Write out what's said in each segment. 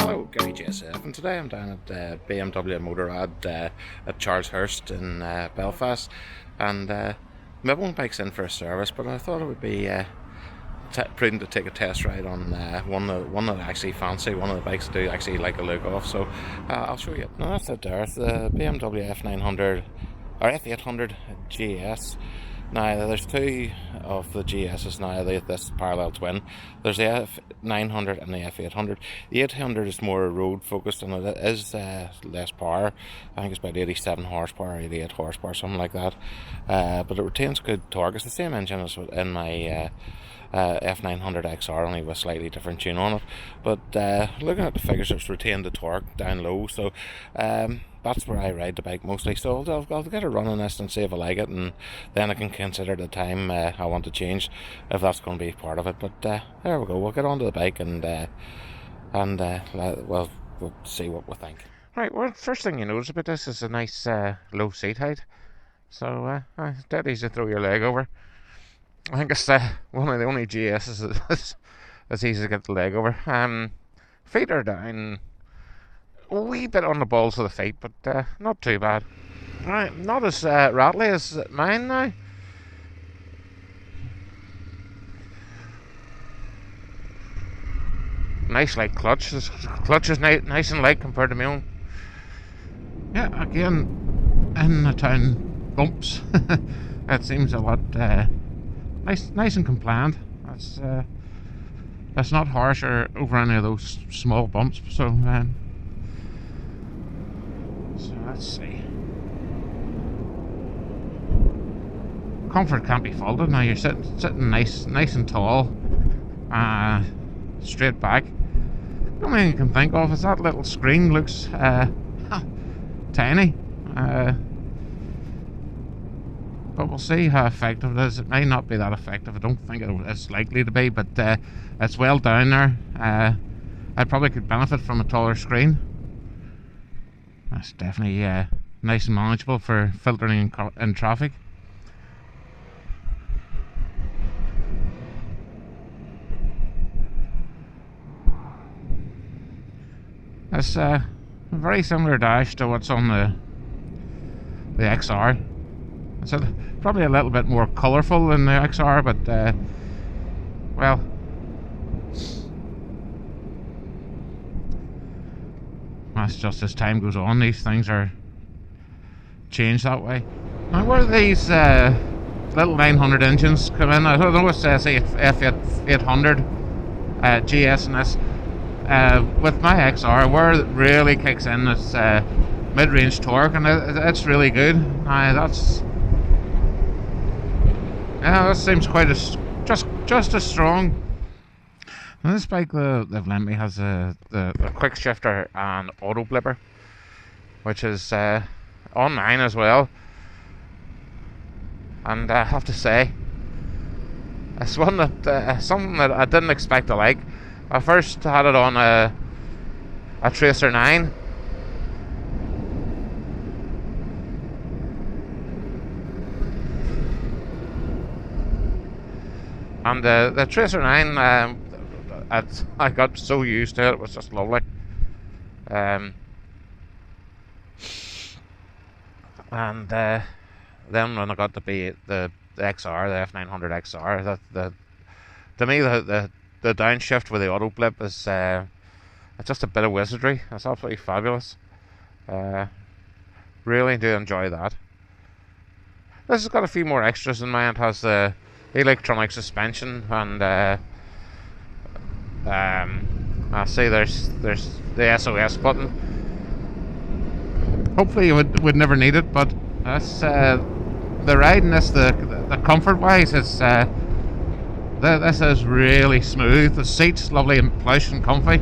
Hello, Gary JSF, and today I'm down at BMW Motorrad at Charles Hurst in Belfast, and my own bike's in for a service, but I thought it would be prudent to take a test ride on one that I actually fancy, one of the bikes I do actually like the look of, so I'll show you. Now that's it there, it's the BMW F900 or F800GS. Now, there's two of the GS's now, this parallel twin. There's the F900 and the F800. The 800 is more road focused and it is less power. I think it's about 87 horsepower, 88 horsepower, something like that. But it retains good torque. It's the same engine as in my F900XR, only with a slightly different tune on it. But looking at the figures, it's retained the torque down low, so that's where I ride the bike mostly. So I'll get a run on this and see if I like it, and then I can consider the time I want to change, if that's going to be part of it. But there we go, we'll get onto the bike and we'll see what we think. Right, well, first thing you notice about this is a nice low seat height, so it's dead easy to throw your leg over. I think it's one of the only GS's that's easy to get the leg over. Feet are down a wee bit on the balls of the feet, but not too bad. Right, not as rattly as mine now. Nice light clutch. This clutch is nice and light compared to my own. Yeah, again, in the town bumps, it seems a lot nice and compliant. That's not harsh or over any of those small bumps. So let's see. Comfort can't be faulted. Now you're sitting nice and tall, straight back. The only thing I can think of is that little screen looks tiny. But we'll see how effective it is. It may not be that effective. I don't think it's likely to be, but it's well down there. I probably could benefit from a taller screen. That's definitely nice and manageable for filtering in traffic. It's a very similar dash to what's on the XR. It's probably a little bit more colourful than the XR, but well, that's just as time goes on, these things are changed that way. Now, where these little 900 engines come in, I don't know what it says F800 GS in this. With my XR, where it really kicks in is mid-range torque, and it's really good. Now that seems quite just as strong. Now, this bike they've lent me has the quick shifter and auto blipper, which is on mine as well. And I have to say, it's one that something that I didn't expect to like. I first had it on a Tracer 9. And the Tracer 9, I got so used to it, it was just lovely. And then when I got to be the XR, the F900 XR, to me the downshift with the auto blip is it's just a bit of wizardry. It's absolutely fabulous. Really do enjoy that. This has got a few more extras in mind. It has the electronic suspension, and I see there's the SOS button. Hopefully you would never need it, but that's the ride in this, the comfort wise, it's this is really smooth. The seat's lovely and plush and comfy.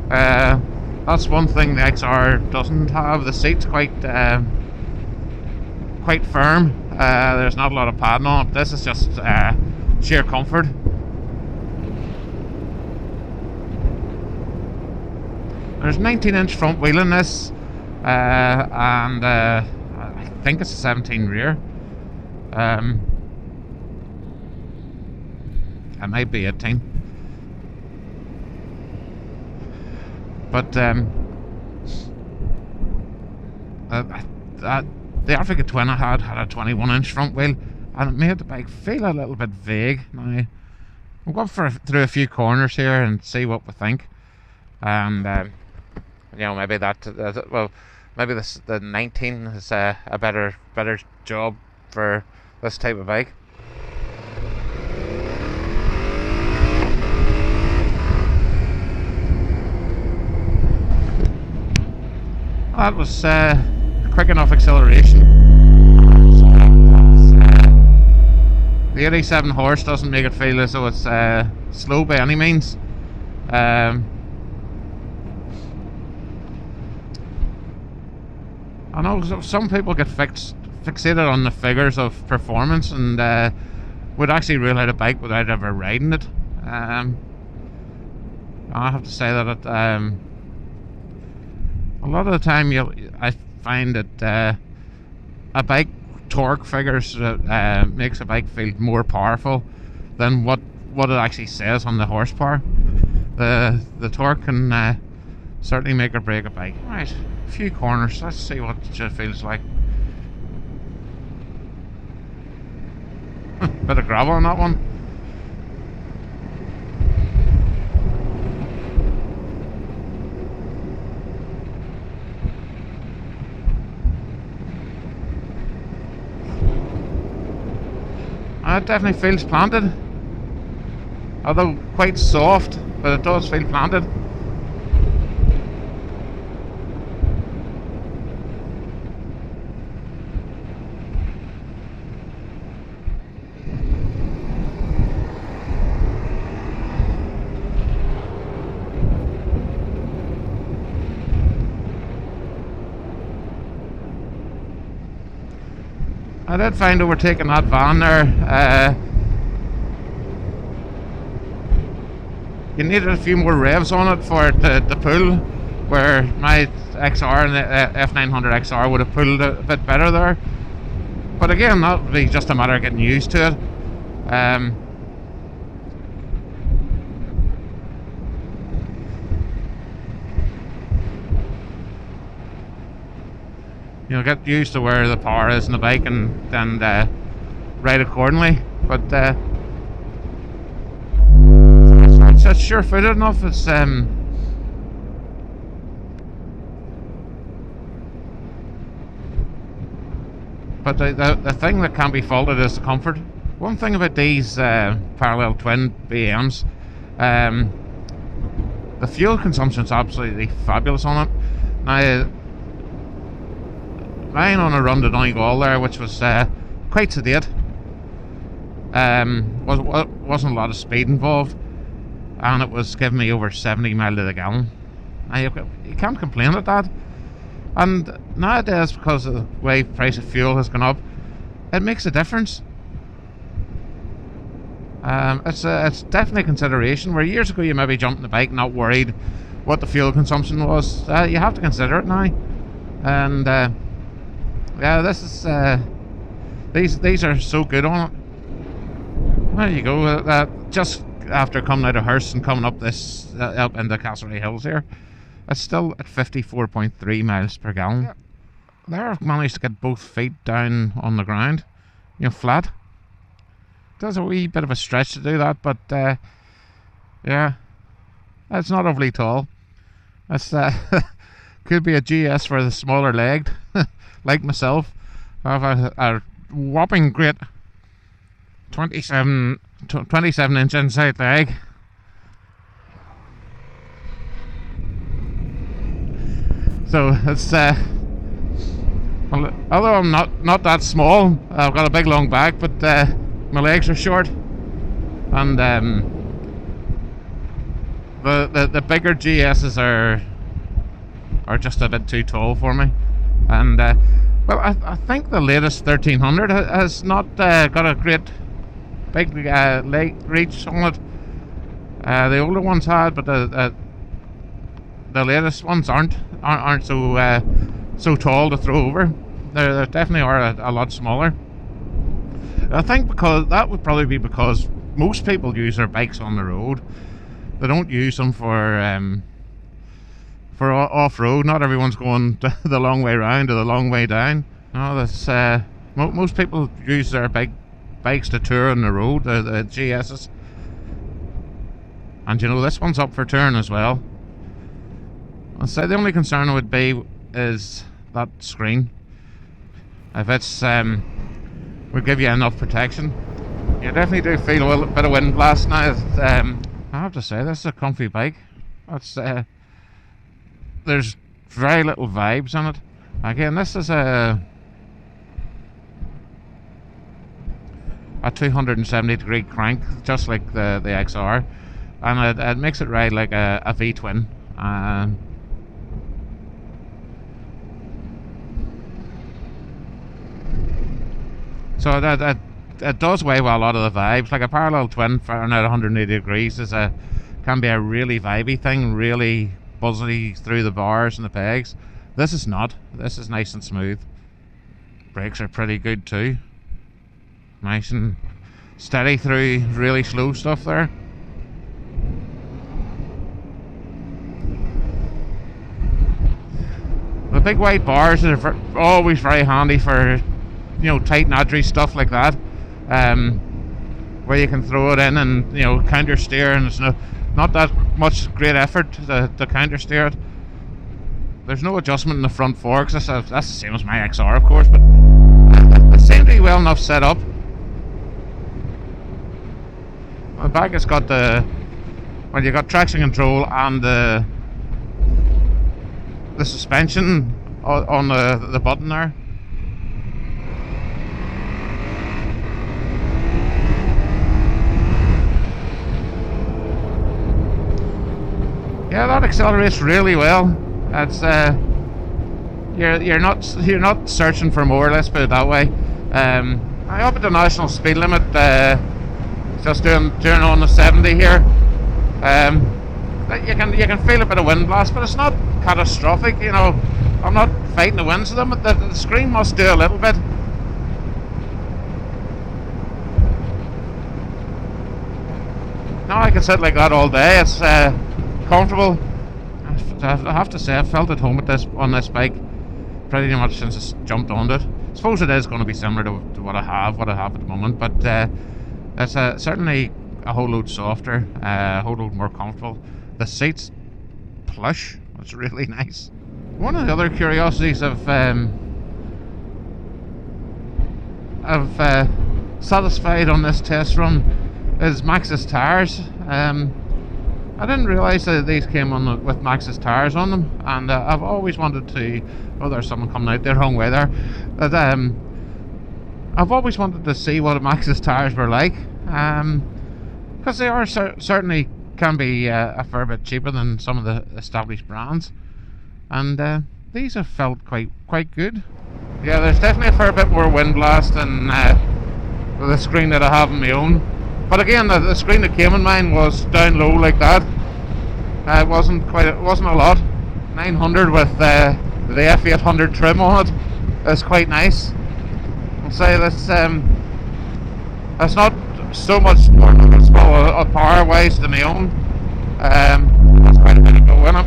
That's one thing the XR doesn't have. The seat's quite firm. There's not a lot of padding on it. This is just sheer comfort. There's 19-inch front wheel in this, and I think it's a 17 rear. It might be 18. But the Africa Twin I had a 21-inch front wheel, and it made the bike feel a little bit vague. Now we'll go through a few corners here and see what we think. And you know, maybe maybe the 19 is a better job for this type of bike. That was quick enough acceleration. The 87 horse doesn't make it feel as though it's slow by any means. I know some people get fixated on the figures of performance and would actually rule out a bike without ever riding it. I have to say that a lot of the time I find that a bike torque figures makes a bike feel more powerful than what it actually says on the horsepower. The torque can certainly make or break a bike. Right, a few corners. Let's see what it feels like. Bit of gravel on that one. It definitely feels planted, although quite soft, but it does feel planted. I did find overtaking that van there. You needed a few more revs on it for it to pull, where my XR and the F900 XR would have pulled a bit better there. But again, that would be just a matter of getting used to it. You know, get used to where the power is in the bike and ride accordingly. But it's sure-footed enough. It's but the thing that can't be faulted is the comfort. One thing about these parallel twin BMs, the fuel consumption is absolutely fabulous on it. Now, mine on a run to Donegal there, which was quite sedate. Wasn't a lot of speed involved, and it was giving me over 70 miles to the gallon. Now, you can't complain at that. And nowadays, because of the way the price of fuel has gone up, it makes a difference. It's definitely a consideration. Where years ago you maybe jumped on the bike not worried what the fuel consumption was, you have to consider it now. And yeah, this is these are so good on it. There you go. Just after coming out of Hurst and coming up this up into Castlereagh Hills here, it's still at 54.3 miles per gallon. Yeah. There I've managed to get both feet down on the ground, you know, flat. Does a wee bit of a stretch to do that, but yeah, it's not overly tall. It's could be a GS for the smaller legged, like myself. I have a whopping great 27 inch inside leg. So it's well, although I'm not that small, I've got a big long back, but my legs are short, and the bigger GSs are just a bit too tall for me. And well, I think the latest 1300 has not got a great big leg reach on it. The older ones had, but the latest ones aren't so tall to throw over. They definitely are a lot smaller. I think because that would probably be because most people use their bikes on the road. They don't use them for for off-road. Not everyone's going the long way round or the long way down. No, that's most people use their bikes to tour on the road, the GSs. And you know, this one's up for touring as well. I'd say the only concern would be is that screen. If it's would give you enough protection. You definitely do feel a little bit of wind blast now. I have to say, this is a comfy bike. That's there's very little vibes on it. Again, this is a 270-degree crank, just like the XR, and it makes it ride like a V-twin. So that it does weigh well a lot of the vibes. Like a parallel twin firing at 180 degrees can be a really vibey thing, really buzzy through the bars and the pegs. This is not. This is nice and smooth. Brakes are pretty good too. Nice and steady through really slow stuff there. The big white bars are always very handy for, you know, tight nodgery stuff like that, where you can throw it in and, you know, counter steer, and it's not that much great effort to counter steer it. There's no adjustment in the front forks. That's the same as my XR, of course, but it seems to be well enough set up. On the back, it's got you got traction control and the suspension on the button there. Yeah, that accelerates really well. That's you're not searching for more. Let's put it that way. I up at the national speed limit. Just doing on the 70 here. You can feel a bit of wind blast, but it's not catastrophic. You know, I'm not fighting the winds of them. But the screen must do a little bit. Now I can sit like that all day. It's comfortable. I have to say, I felt at home on this bike pretty much since I jumped onto it. I suppose it is going to be similar to what I have at the moment, but it's certainly a whole load softer, a whole load more comfortable. The seats plush. It's really nice. One of the other curiosities I've satisfied on this test run is Maxxis tires. I didn't realise that these came on with Maxxis tires on them, and I've always wanted to. Oh, there's someone coming out the wrong way there. But I've always wanted to see what a Maxxis tires were like, because they are certainly can be a fair bit cheaper than some of the established brands, and these have felt quite good. Yeah, there's definitely a fair bit more wind blast than the screen that I have on my own. But again, the screen that came in mine was down low like that. It wasn't a lot. 900 with the F800 trim on it is quite nice. I'll say that's not so much more noticeable power wise than my own. That's quite a bit of go in it.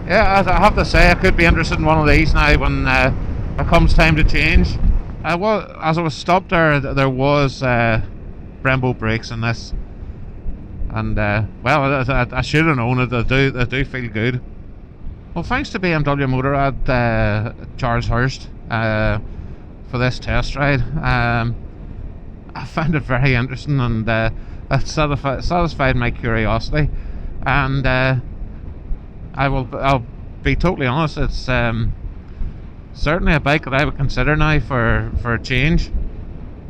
Yeah, I have to say, I could be interested in one of these now when it comes time to change. As I was stopped there was Brembo brakes in this, and well, I should have known it. They do feel good. Well, thanks to BMW Motorrad, Charles Hurst, for this test ride. I found it very interesting, and it satisfied my curiosity. And I'll be totally honest. It's certainly a bike that I would consider now for a change.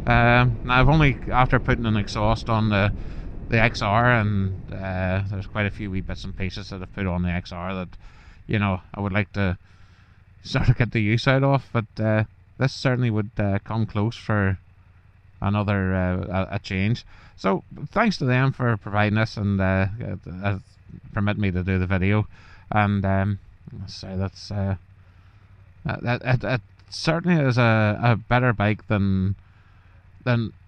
Now I've only, after putting an exhaust on the XR, and there's quite a few wee bits and pieces that I've put on the XR that, you know, I would like to sort of get the use out of, but this certainly would come close for another a change. So thanks to them for providing this and permitting me to do the video. And so that's it certainly is a better bike than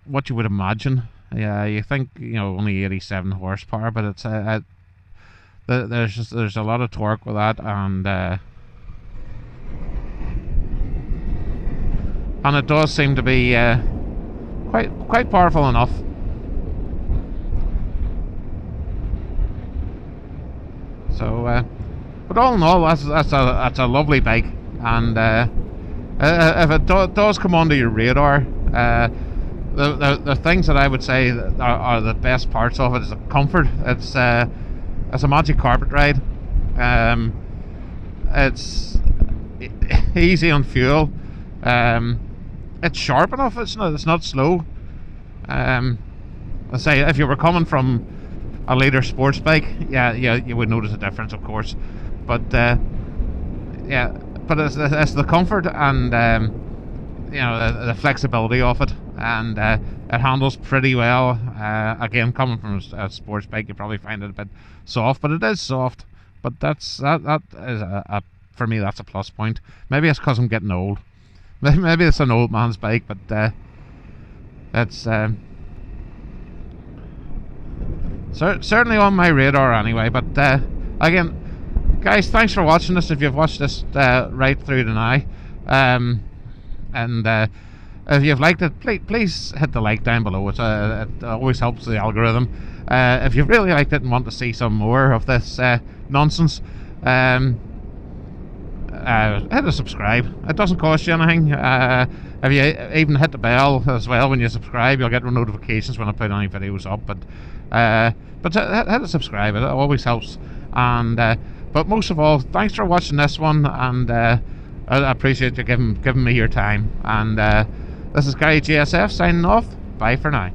what you would imagine Yeah, you think, only 87 horsepower, but it's there's a lot of torque with that, and it does seem to be quite powerful enough. So, but all in all, that's a lovely bike, and if it does come onto your radar, the things that I would say that are the best parts of it is the comfort. It's a magic carpet ride. It's easy on fuel. It's sharp enough. It's not slow. I say, if you were coming from a later sports bike, yeah, you would notice a difference, of course. But yeah, but it's the comfort and the flexibility of it, and it handles pretty well. Again, coming from a sports bike, you probably find it a bit soft, but it is soft. But that is for me, that's a plus point. Maybe it's because I'm getting old. Maybe it's an old man's bike, but it's certainly on my radar anyway. But again, guys, thanks for watching this. If you've watched this right through to now, and if you've liked it, please hit the like down below. It always helps the algorithm. If you've really liked it and want to see some more of this nonsense, hit a subscribe. It doesn't cost you anything. If you even hit the bell as well when you subscribe, you'll get notifications when I put any videos up. But hit a subscribe. It always helps. And but most of all, thanks for watching this one, and I appreciate you giving me your time. And this is Gary GSF signing off. Bye for now.